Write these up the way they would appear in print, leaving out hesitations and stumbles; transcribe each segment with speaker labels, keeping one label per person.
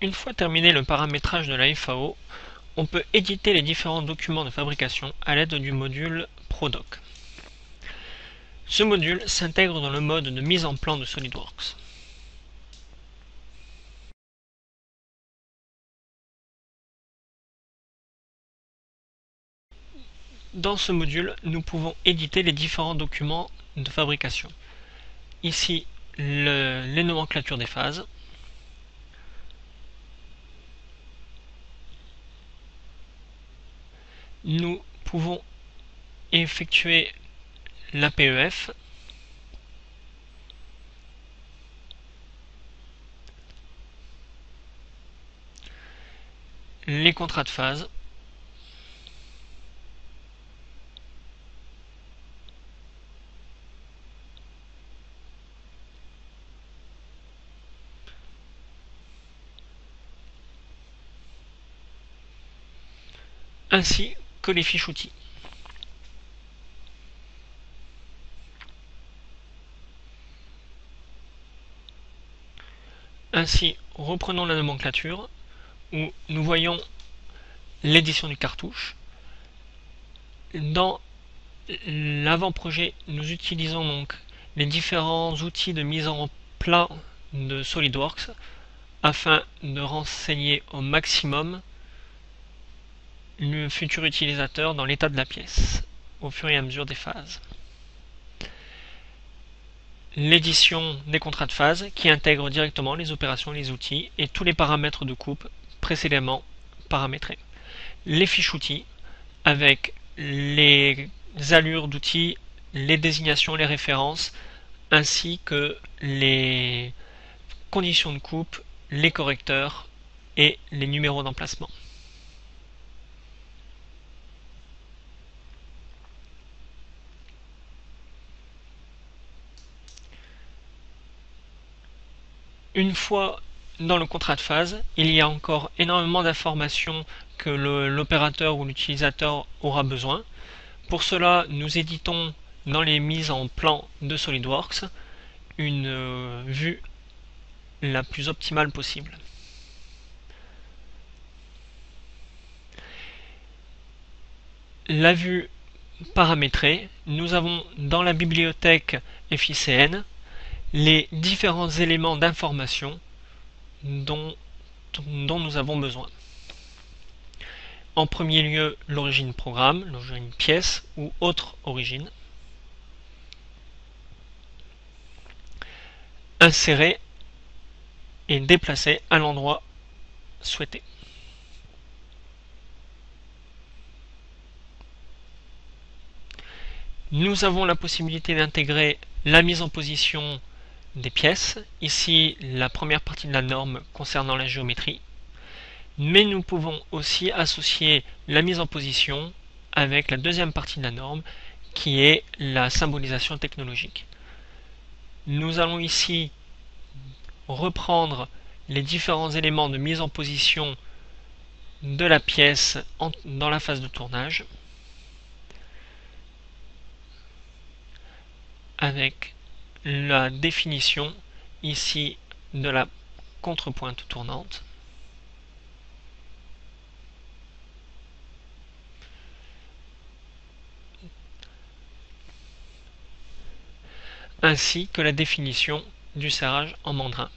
Speaker 1: Une fois terminé le paramétrage de la FAO, on peut éditer les différents documents de fabrication à l'aide du module ProDoc. Ce module s'intègre dans le mode de mise en plan de SolidWorks. Dans ce module, nous pouvons éditer les différents documents de fabrication. Ici, les nomenclatures des phases. Nous pouvons effectuer l'APEF, les contrats de phase, ainsi que les fiches outils. Ainsi, reprenons la nomenclature où nous voyons l'édition du cartouche. Dans l'avant-projet, nous utilisons donc les différents outils de mise en plat de SolidWorks afin de renseigner au maximum le futur utilisateur dans l'état de la pièce au fur et à mesure des phases. L'édition des contrats de phase qui intègre directement les opérations, les outils et tous les paramètres de coupe précédemment paramétrés. Les fiches outils avec les allures d'outils, les désignations, les références, ainsi que les conditions de coupe, les correcteurs et les numéros d'emplacement. Une fois dans le contrat de phase, il y a encore énormément d'informations que l'opérateur ou l'utilisateur aura besoin. Pour cela, nous éditons dans les mises en plan de SolidWorks une vue la plus optimale possible. La vue paramétrée, nous avons dans la bibliothèque FICN les différents éléments d'information dont nous avons besoin. En premier lieu, l'origine programme, l'origine pièce ou autre origine. Insérer et déplacer à l'endroit souhaité. Nous avons la possibilité d'intégrer la mise en position des pièces, ici la première partie de la norme concernant la géométrie, mais nous pouvons aussi associer la mise en position avec la deuxième partie de la norme qui est la symbolisation technologique. Nous allons ici reprendre les différents éléments de mise en position de la pièce dans la phase de tournage avec la définition ici de la contrepointe tournante. Ainsi que la définition du serrage en mandrin,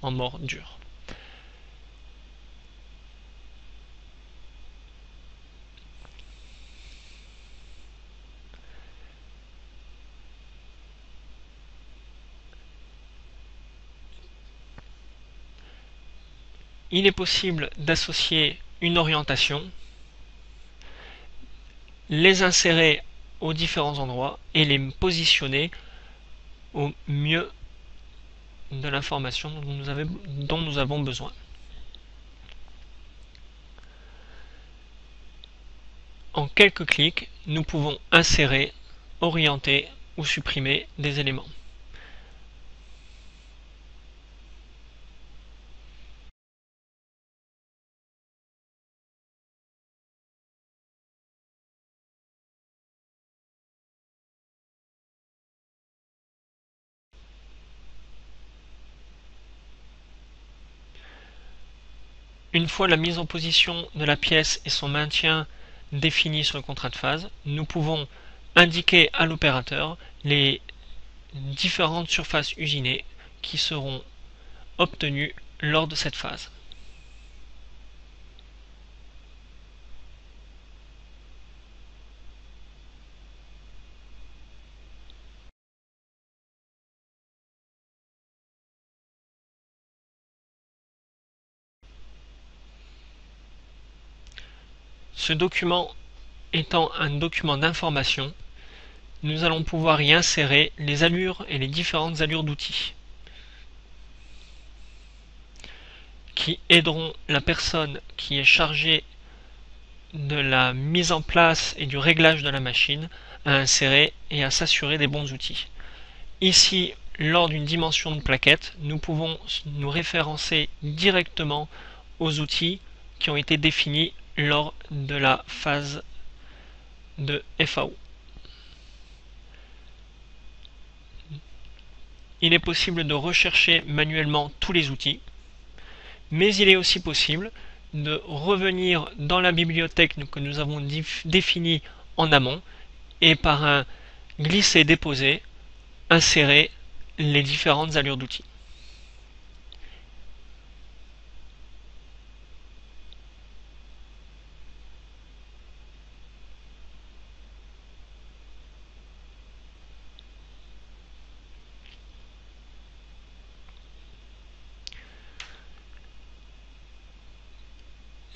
Speaker 1: en mort dur. Il est possible d'associer une orientation, les insérer aux différents endroits et les positionner au mieux de l'information dont nous avons besoin. En quelques clics, nous pouvons insérer, orienter ou supprimer des éléments. Une fois la mise en position de la pièce et son maintien définis sur le contrat de phase, nous pouvons indiquer à l'opérateur les différentes surfaces usinées qui seront obtenues lors de cette phase. Ce document étant un document d'information, nous allons pouvoir y insérer les allures et les différentes allures d'outils qui aideront la personne qui est chargée de la mise en place et du réglage de la machine à insérer et à s'assurer des bons outils. Ici, lors d'une dimension de plaquette, nous pouvons nous référencer directement aux outils qui ont été définis lors de la phase de FAO. Il est possible de rechercher manuellement tous les outils, mais il est aussi possible de revenir dans la bibliothèque que nous avons définie en amont et par un glisser-déposer insérer les différentes allures d'outils.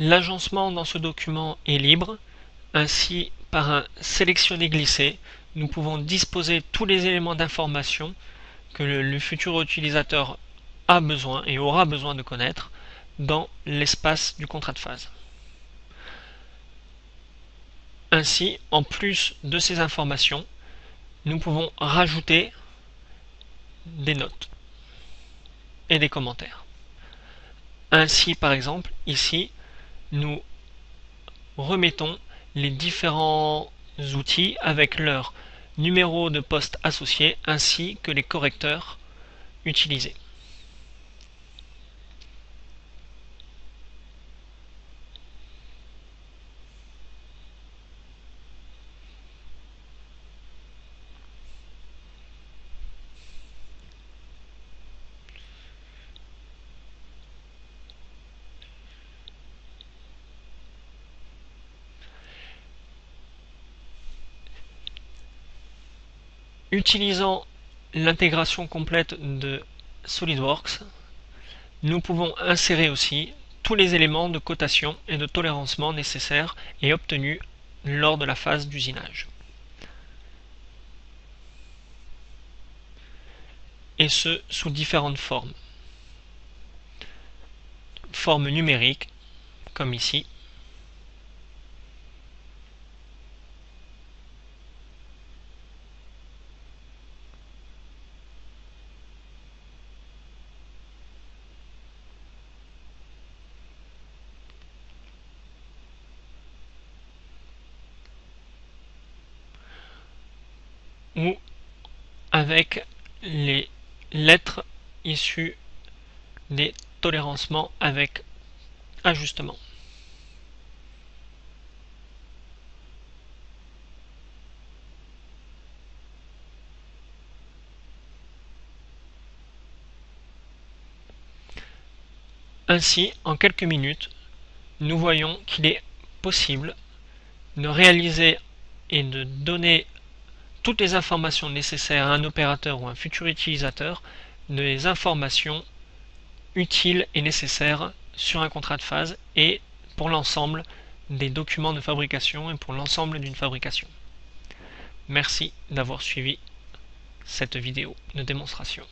Speaker 1: L'agencement dans ce document est libre. Ainsi, par un sélectionner-glisser, nous pouvons disposer tous les éléments d'information que le futur utilisateur a besoin et aura besoin de connaître dans l'espace du contrat de phase. Ainsi, en plus de ces informations, nous pouvons rajouter des notes et des commentaires. Ainsi, par exemple, ici, nous remettons les différents outils avec leur numéro de poste associé ainsi que les correcteurs utilisés. Utilisant l'intégration complète de SolidWorks, nous pouvons insérer aussi tous les éléments de cotation et de tolérancement nécessaires et obtenus lors de la phase d'usinage. Et ce, sous différentes formes. Forme numérique, comme ici. Ou avec les lettres issues des tolérancements avec ajustement. Ainsi, en quelques minutes, nous voyons qu'il est possible de réaliser et de donner toutes les informations nécessaires à un opérateur ou un futur utilisateur, des informations utiles et nécessaires sur un contrat de phase et pour l'ensemble des documents de fabrication et pour l'ensemble d'une fabrication. Merci d'avoir suivi cette vidéo de démonstration.